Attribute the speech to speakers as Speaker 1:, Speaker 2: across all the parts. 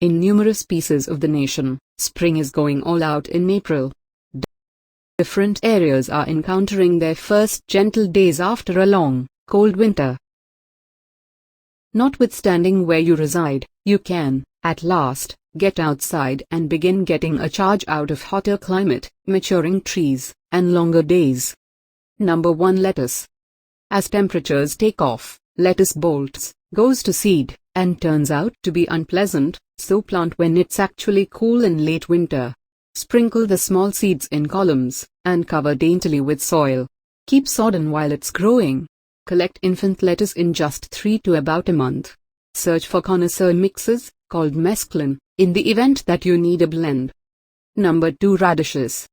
Speaker 1: In numerous pieces of the nation, spring is going all out in April. Different areas are encountering their first gentle days after a long, cold winter. Notwithstanding where you reside, you can, at last, get outside and begin getting a charge out of hotter climate, maturing trees, and longer days. Number 1. Lettuce. As temperatures take off, lettuce bolts, goes to seed, and turns out to be unpleasant, so plant when it's actually cool in late winter. Sprinkle the small seeds in columns, and cover daintily with soil. Keep sodden while it's growing. Collect infant lettuce in just 3 to about a month. Search for connoisseur mixes, called mesclun, in the event that you need a blend. Number 2. Radishes.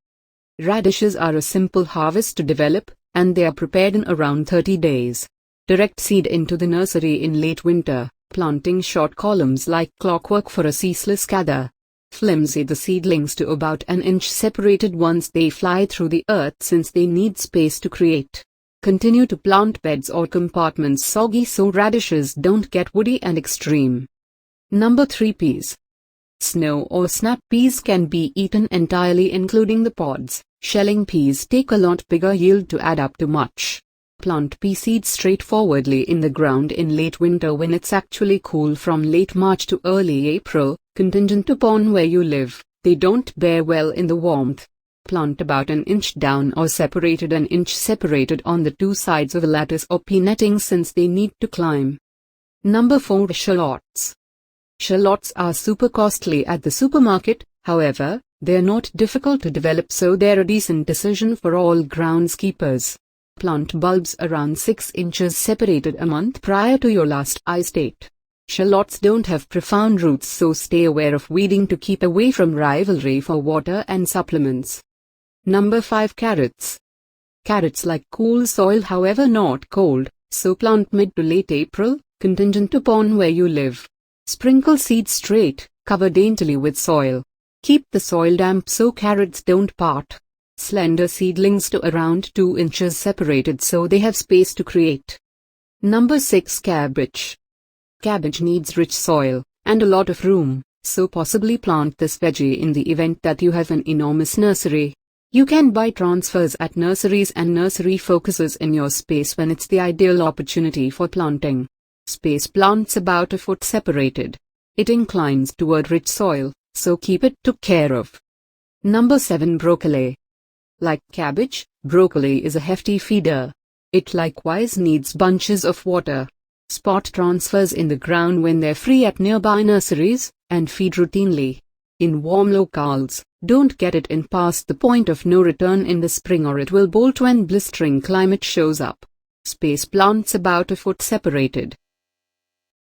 Speaker 1: Radishes are a simple harvest to develop, and they are prepared in around 30 days. Direct seed into the nursery in late winter, planting short columns like clockwork for a ceaseless gather. Flimsy the seedlings to about an inch separated once they fly through the earth since they need space to create. Continue to plant beds or compartments soggy so radishes don't get woody and extreme. Number 3. Peas. Snow or snap peas can be eaten entirely including the pods. Shelling peas take a lot bigger yield to add up to much. Plant pea seeds straightforwardly in the ground in late winter when it's actually cool from late March to early April, contingent upon where you live. They don't bear well in the warmth. Plant about an inch down or separated an inch separated on the 2 sides of a lattice or pea netting since they need to climb. Number 4. Shallots. Shallots are super costly at the supermarket, however, they're not difficult to develop so they're a decent decision for all groundskeepers. Plant bulbs around 6 inches separated a month prior to your last ice date. Shallots don't have profound roots so stay aware of weeding to keep away from rivalry for water and supplements. Number 5. Carrots. Carrots like cool soil however not cold, so plant mid to late April, contingent upon where you live. Sprinkle seeds straight, cover daintily with soil. Keep the soil damp so carrots don't part. Slender seedlings to around 2 inches separated so they have space to create. Number 6. Cabbage. Cabbage needs rich soil, and a lot of room, so possibly plant this veggie in the event that you have an enormous nursery. You can buy transfers at nurseries and nursery focuses in your space when it's the ideal opportunity for planting. Space plants about a foot separated. It inclines toward rich soil, so keep it took care of. Number 7. Broccoli. Like cabbage, broccoli is a hefty feeder. It likewise needs bunches of water. Spot transfers in the ground when they're free at nearby nurseries, and feed routinely. In warm locales, don't get it in past the point of no return in the spring or it will bolt when blistering climate shows up. Space plants about a foot separated.